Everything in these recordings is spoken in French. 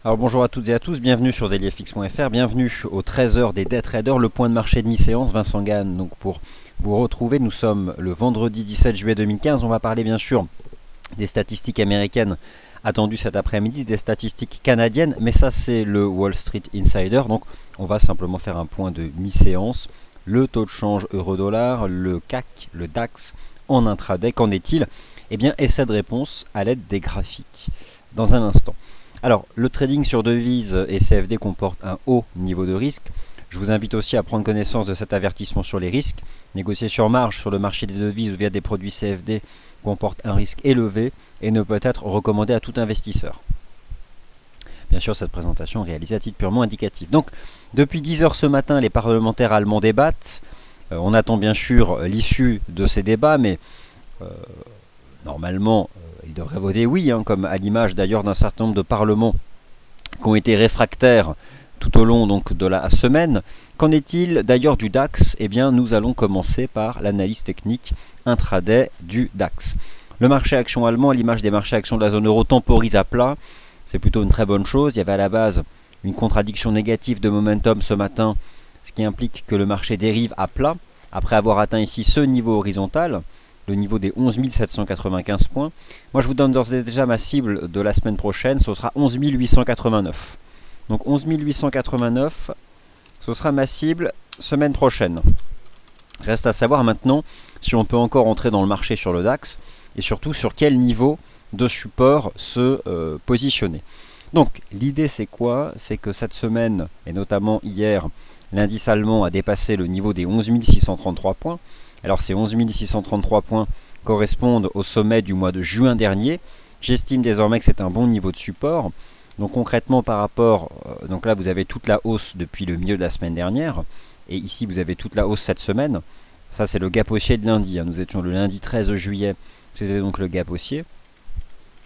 Alors bonjour à toutes et à tous, bienvenue sur dailyfx.fr, bienvenue au 13h des Day Traders, le point de marché de mi-séance. Vincent Gann, donc pour vous retrouver, nous sommes le vendredi 17 juillet 2015. On va parler bien sûr des statistiques américaines attendues cet après-midi, des statistiques canadiennes, mais ça c'est le Wall Street Insider, donc on va simplement faire un point de mi-séance. Le taux de change euro-dollar, le CAC, le DAX en intraday, qu'en est-il? Eh bien, essai de réponse à l'aide des graphiques dans un instant. Alors, le trading sur devises et CFD comporte un haut niveau de risque. Je vous invite aussi à prendre connaissance de cet avertissement sur les risques. Négocier sur marge sur le marché des devises ou via des produits CFD comporte un risque élevé et ne peut être recommandé à tout investisseur. Bien sûr, cette présentation est réalisée à titre purement indicatif. Donc, depuis 10 heures ce matin, les parlementaires allemands débattent. On attend bien sûr l'issue de ces débats, mais normalement, ils devraient voter oui, comme à l'image d'ailleurs d'un certain nombre de parlements qui ont été réfractaires tout au long donc, de la semaine. Qu'en est-il d'ailleurs du DAX? Eh bien, nous allons commencer par l'analyse technique intraday du DAX. Le marché action allemand, à l'image des marchés actions de la zone euro, temporise à plat. C'est plutôt une très bonne chose. Il y avait à la base une contradiction négative de momentum ce matin, ce qui implique que le marché dérive à plat, après avoir atteint ici ce niveau horizontal, le niveau des 11 795 points. Moi, je vous donne d'ores et déjà ma cible de la semaine prochaine, ce sera 11 889. Donc 11 889, ce sera ma cible semaine prochaine. Reste à savoir maintenant si on peut encore entrer dans le marché sur le DAX et surtout sur quel niveau de support se positionner. Donc l'idée c'est quoi? C'est que cette semaine, et notamment hier, l'indice allemand a dépassé le niveau des 11 633 points. Alors ces 11 633 points correspondent au sommet du mois de juin dernier. J'estime désormais que c'est un bon niveau de support. Donc concrètement par rapport, donc là vous avez toute la hausse depuis le milieu de la semaine dernière. Et ici vous avez toute la hausse cette semaine. Ça c'est le gap haussier de lundi. Nous étions le lundi 13 juillet. C'était donc le gap haussier.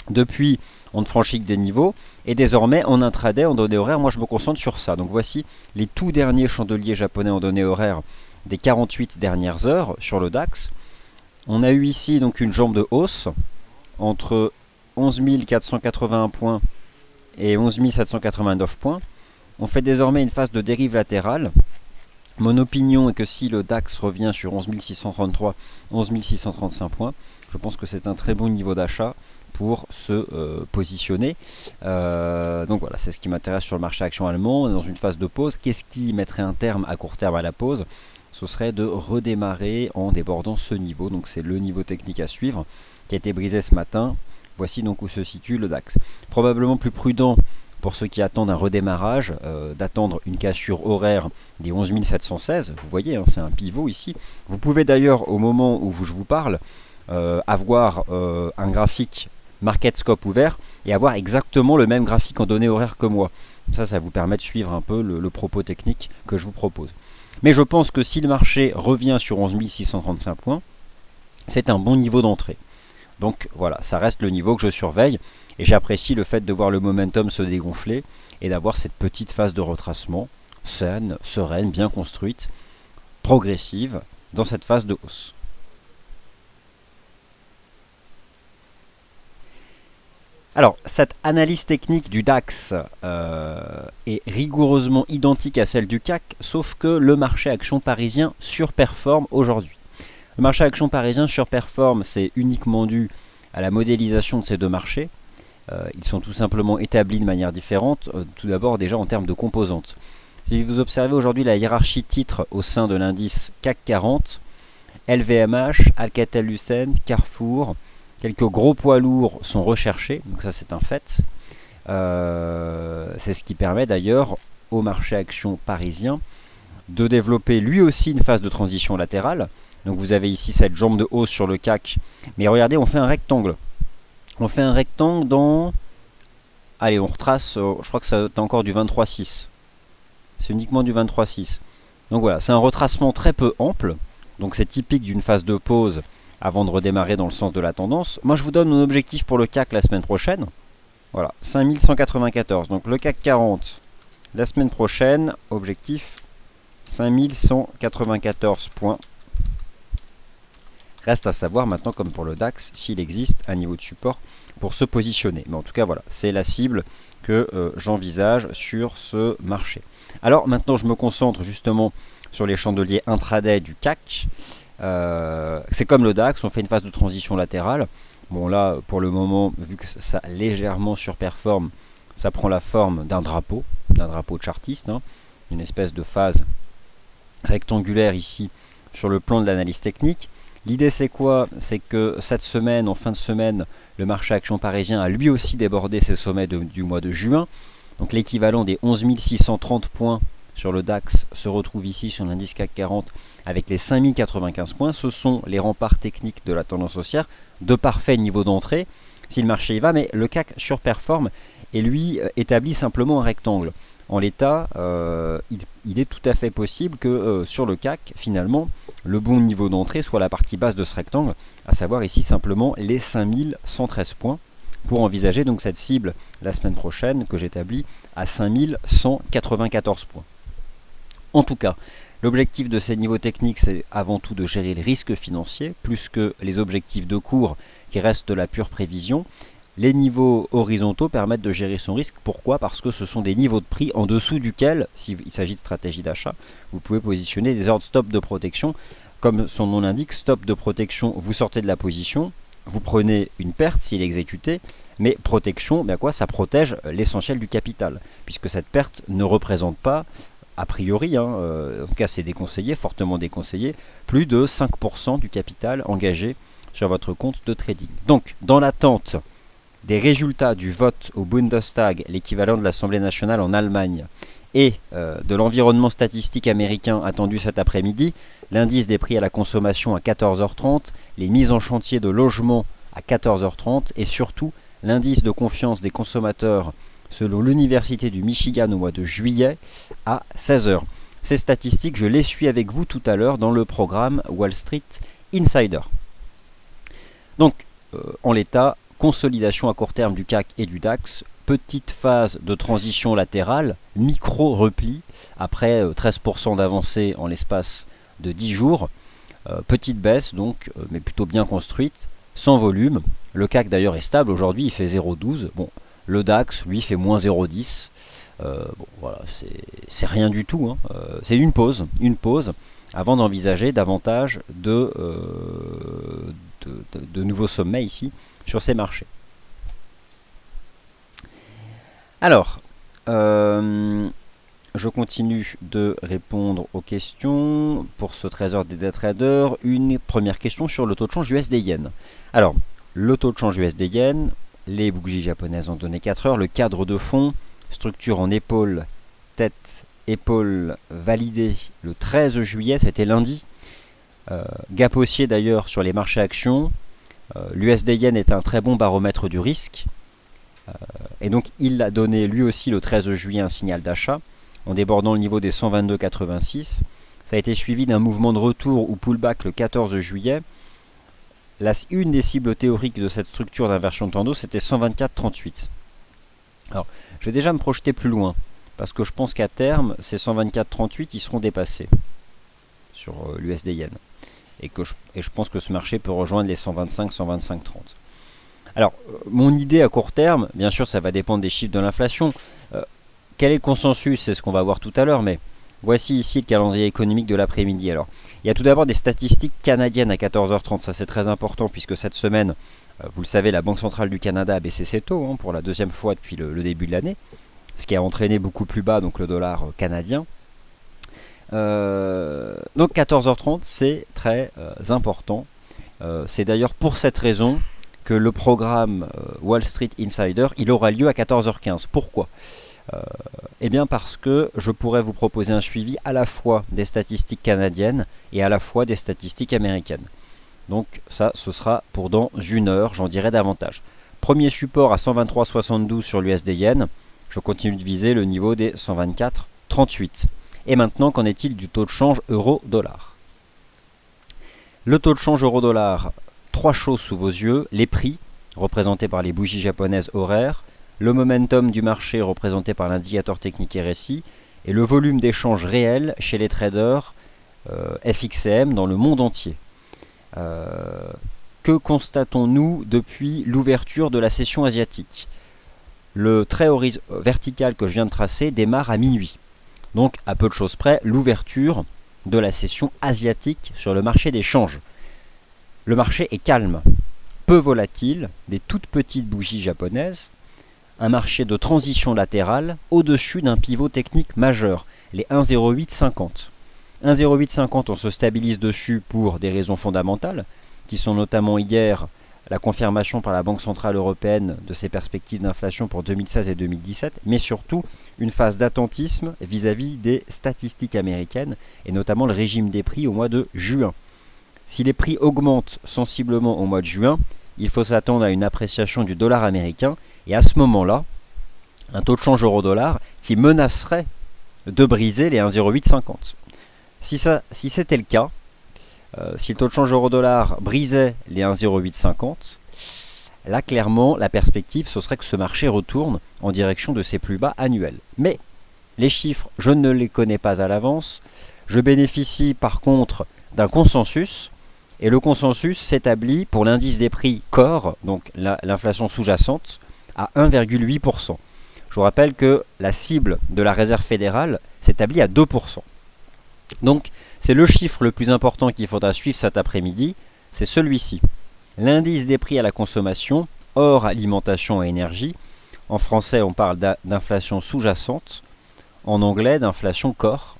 Depuis, on ne franchit que des niveaux. Et désormais, en intraday, en données horaires, moi je me concentre sur ça. Donc voici les tout derniers chandeliers japonais en données horaires des 48 dernières heures sur le DAX. On a eu ici donc une jambe de hausse entre 11 481 points et 11 789 points. On fait désormais une phase de dérive latérale. Mon opinion est que si le DAX revient sur 11 633, 11 635 points, je pense que c'est un très bon niveau d'achat pour se positionner. Donc voilà, c'est ce qui m'intéresse sur le marché action allemand. On est dans une phase de pause. Qu'est-ce qui mettrait un terme à court terme à la pause? Ce serait de redémarrer en débordant ce niveau. Donc c'est le niveau technique à suivre qui a été brisé ce matin. Voici donc où se situe le DAX. Probablement plus prudent pour ceux qui attendent un redémarrage, d'attendre une cassure horaire des 11 716. Vous voyez, c'est un pivot ici. Vous pouvez d'ailleurs, au moment où je vous parle, avoir un graphique Market Scope ouvert et avoir exactement le même graphique en données horaires que moi. Ça vous permet de suivre un peu le propos technique que je vous propose. Mais je pense que si le marché revient sur 11 635 points, c'est un bon niveau d'entrée. Donc voilà, ça reste le niveau que je surveille et j'apprécie le fait de voir le momentum se dégonfler et d'avoir cette petite phase de retracement saine, sereine, bien construite, progressive dans cette phase de hausse. Alors, cette analyse technique du DAX est rigoureusement identique à celle du CAC, sauf que le marché action parisien surperforme aujourd'hui. Le marché action parisien surperforme, c'est uniquement dû à la modélisation de ces deux marchés. Ils sont tout simplement établis de manière différente, tout d'abord déjà en termes de composantes. Si vous observez aujourd'hui la hiérarchie titre au sein de l'indice CAC 40, LVMH, Alcatel-Lucent, Carrefour, quelques gros poids lourds sont recherchés, donc ça c'est un fait. C'est ce qui permet d'ailleurs au marché action parisien de développer lui aussi une phase de transition latérale. Donc vous avez ici cette jambe de hausse sur le CAC, mais regardez, on fait un rectangle. On fait un rectangle dans... Allez, on retrace, je crois que ça est encore du 23,6. C'est uniquement du 23,6. Donc voilà, c'est un retracement très peu ample, donc c'est typique d'une phase de pause avant de redémarrer dans le sens de la tendance. Moi je vous donne mon objectif pour le CAC la semaine prochaine. Voilà, 5194. Donc le CAC 40 la semaine prochaine, objectif 5194 points. Reste à savoir maintenant, comme pour le DAX, s'il existe un niveau de support pour se positionner. Mais en tout cas, voilà, c'est la cible que j'envisage sur ce marché. Alors maintenant, je me concentre justement sur les chandeliers intraday du CAC. C'est comme le DAX, on fait une phase de transition latérale. Bon là, pour le moment, vu que ça légèrement surperforme, ça prend la forme d'un drapeau chartiste, hein, une espèce de phase rectangulaire ici sur le plan de l'analyse technique. L'idée c'est quoi? C'est que cette semaine, en fin de semaine, le marché action parisien a lui aussi débordé ses sommets du mois de juin. Donc l'équivalent des 11 630 points sur le DAX se retrouve ici sur l'indice CAC 40 avec les 5095 points. Ce sont les remparts techniques de la tendance haussière, de parfaits niveaux d'entrée si le marché y va, mais le CAC surperforme et lui établit simplement un rectangle. En l'état, il est tout à fait possible que sur le CAC, finalement, le bon niveau d'entrée soit la partie basse de ce rectangle, à savoir ici simplement les 5113 points, pour envisager donc cette cible la semaine prochaine que j'établis à 5194 points. En tout cas, l'objectif de ces niveaux techniques, c'est avant tout de gérer les risques financiers, plus que les objectifs de cours qui restent de la pure prévision. Les niveaux horizontaux permettent de gérer son risque. Pourquoi? Parce que ce sont des niveaux de prix en dessous duquel, s'il s'agit de stratégie d'achat, vous pouvez positionner des ordres stop de protection. Comme son nom l'indique, stop de protection, vous sortez de la position, vous prenez une perte s'il est exécuté, mais protection, bien quoi, ça protège l'essentiel du capital, puisque cette perte ne représente pas, a priori, en tout cas c'est déconseillé, fortement déconseillé, plus de 5% du capital engagé sur votre compte de trading. Donc, dans l'attente des résultats du vote au Bundestag, l'équivalent de l'Assemblée nationale en Allemagne, et de l'environnement statistique américain attendu cet après-midi, l'indice des prix à la consommation à 14h30, les mises en chantier de logements à 14h30 et surtout l'indice de confiance des consommateurs selon l'Université du Michigan au mois de juillet à 16h. Ces statistiques, je les suis avec vous tout à l'heure dans le programme Wall Street Insider. Donc, en l'état, consolidation à court terme du CAC et du DAX, petite phase de transition latérale, micro-repli, après 13% d'avancée en l'espace de 10 jours, petite baisse donc, mais plutôt bien construite, sans volume. Le CAC d'ailleurs est stable, aujourd'hui il fait 0,12, bon, le DAX lui fait moins 0,10, bon voilà, c'est rien du tout, hein. C'est une pause avant d'envisager davantage de nouveaux sommets ici sur ces marchés. Alors, je continue de répondre aux questions pour ce trésor des day traders. Une première question sur le taux de change USD-Yen. Alors, le taux de change USD-Yen, les bougies japonaises ont donné 4 heures, le cadre de fond, structure en épaule, tête, épaule validé le 13 juillet, c'était lundi. Gap haussier d'ailleurs sur les marchés actions. L'USD-Yen est un très bon baromètre du risque. Et donc il a donné lui aussi le 13 juillet un signal d'achat en débordant le niveau des 122,86. Ça a été suivi d'un mouvement de retour ou pullback le 14 juillet. Une des cibles théoriques de cette structure d'inversion de tendance c'était 124,38. Alors je vais déjà me projeter plus loin parce que je pense qu'à terme ces 124,38 ils seront dépassés sur l'USD-Yen. Et je pense que ce marché peut rejoindre les 125, 125,30. Alors, mon idée à court terme, bien sûr ça va dépendre des chiffres de l'inflation. Quel est le consensus? C'est ce qu'on va voir tout à l'heure, mais voici ici le calendrier économique de l'après-midi. Alors, il y a tout d'abord des statistiques canadiennes à 14h30, ça c'est très important puisque cette semaine, vous le savez, la Banque centrale du Canada a baissé ses taux pour la deuxième fois depuis le début de l'année, ce qui a entraîné beaucoup plus bas donc le dollar canadien. Donc 14h30 c'est très important. C'est d'ailleurs pour cette raison que le programme Wall Street Insider il aura lieu à 14h15. Pourquoi? Eh bien parce que je pourrais vous proposer un suivi à la fois des statistiques canadiennes et à la fois des statistiques américaines. Donc ça ce sera pour dans une heure, j'en dirai davantage. Premier support à 123,72 sur l'USD-Yen. Je continue de viser le niveau des 124,38. Et maintenant, qu'en est-il du taux de change euro-dollar? Le taux de change euro-dollar, trois choses sous vos yeux. Les prix, représentés par les bougies japonaises horaires, le momentum du marché représenté par l'indicateur technique RSI, et le volume d'échange réel chez les traders FXCM dans le monde entier. Que constatons-nous depuis l'ouverture de la session asiatique? Le trait vertical que je viens de tracer démarre à minuit. Donc, à peu de choses près, l'ouverture de la session asiatique sur le marché des changes. Le marché est calme, peu volatile, des toutes petites bougies japonaises, un marché de transition latérale au-dessus d'un pivot technique majeur, les 1,0850. 1,0850, on se stabilise dessus pour des raisons fondamentales, qui sont notamment hier la confirmation par la Banque Centrale Européenne de ses perspectives d'inflation pour 2016 et 2017, mais surtout une phase d'attentisme vis-à-vis des statistiques américaines, et notamment le régime des prix au mois de juin. Si les prix augmentent sensiblement au mois de juin, il faut s'attendre à une appréciation du dollar américain, et à ce moment-là, un taux de change euro-dollar qui menacerait de briser les 1,0850. Si c'était le cas, si le taux de change euro-dollar brisait les 1,0850, là clairement la perspective ce serait que ce marché retourne en direction de ses plus bas annuels. Mais les chiffres, je ne les connais pas à l'avance. Je bénéficie par contre d'un consensus, et le consensus s'établit pour l'indice des prix core, donc l'inflation sous-jacente, à 1,8%. Je vous rappelle que la cible de la Réserve fédérale s'établit à 2%. Donc, c'est le chiffre le plus important qu'il faudra suivre cet après-midi, c'est celui-ci. L'indice des prix à la consommation, hors alimentation et énergie. En français, on parle d'inflation sous-jacente. En anglais, d'inflation core.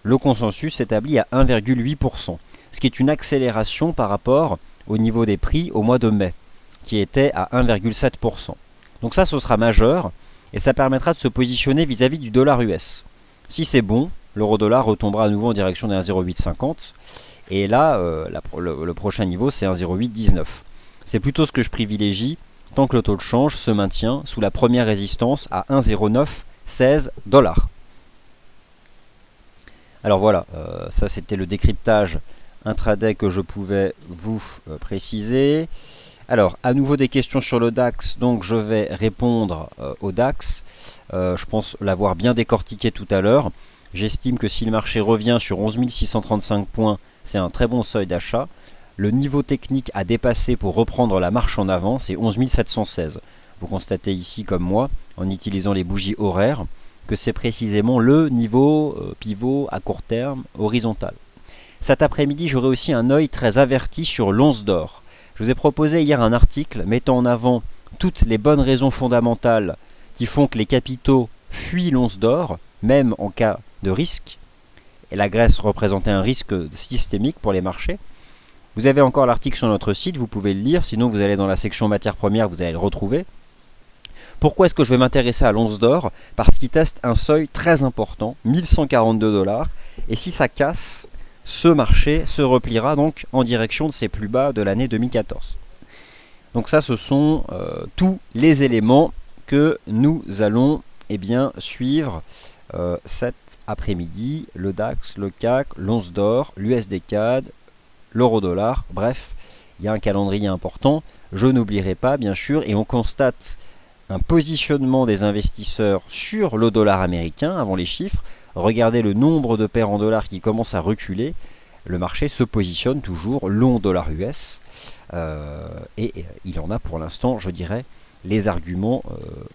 Le consensus s'établit à 1,8%, ce qui est une accélération par rapport au niveau des prix au mois de mai, qui était à 1,7%. Donc ça, ce sera majeur, et ça permettra de se positionner vis-à-vis du dollar US. Si c'est bon, l'euro-dollar retombera à nouveau en direction des 1,0850. Et là, le prochain niveau, c'est 1,0819. C'est plutôt ce que je privilégie, tant que le taux de change se maintient sous la première résistance à 1,0916 $. Alors voilà, ça c'était le décryptage intraday que je pouvais vous préciser. Alors, à nouveau des questions sur le DAX, donc je vais répondre au DAX. Je pense l'avoir bien décortiqué tout à l'heure. J'estime que si le marché revient sur 11 635 points, c'est un très bon seuil d'achat. Le niveau technique à dépasser pour reprendre la marche en avant, c'est 11 716. Vous constatez ici, comme moi, en utilisant les bougies horaires, que c'est précisément le niveau pivot à court terme horizontal. Cet après-midi, j'aurai aussi un œil très averti sur l'once d'or. Je vous ai proposé hier un article mettant en avant toutes les bonnes raisons fondamentales qui font que les capitaux fuient l'once d'or, même en cas de risque. Et la Grèce représentait un risque systémique pour les marchés. Vous avez encore l'article sur notre site, vous pouvez le lire, sinon vous allez dans la section matières premières, vous allez le retrouver. Pourquoi est-ce que je vais m'intéresser à l'once d'or? Parce qu'il teste un seuil très important, 1142 $, et si ça casse, ce marché se repliera donc en direction de ses plus bas de l'année 2014. Donc ça, ce sont tous les éléments que nous allons suivre cet après-midi. Le DAX, le CAC, l'once d'or, l'USD CAD, l'euro-dollar, bref, il y a un calendrier important. Je n'oublierai pas, bien sûr, et on constate un positionnement des investisseurs sur le dollar américain avant les chiffres. Regardez le nombre de paires en dollars qui commence à reculer. Le marché se positionne toujours long dollar US. Et il en a pour l'instant, je dirais, les arguments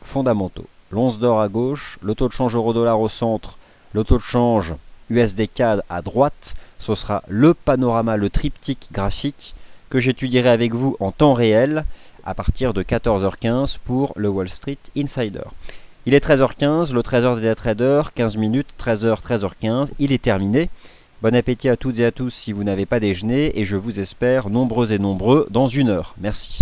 fondamentaux. L'once d'or à gauche, le taux de change euro-dollar au centre, le taux de change USD CAD à droite. Ce sera le panorama, le triptyque graphique que j'étudierai avec vous en temps réel à partir de 14h15 pour le Wall Street Insider. Il est 13h15, le 13h des traders, 15 minutes, 13h, 13h15, il est terminé. Bon appétit à toutes et à tous si vous n'avez pas déjeuné et je vous espère nombreux et nombreux dans 1 heure. Merci.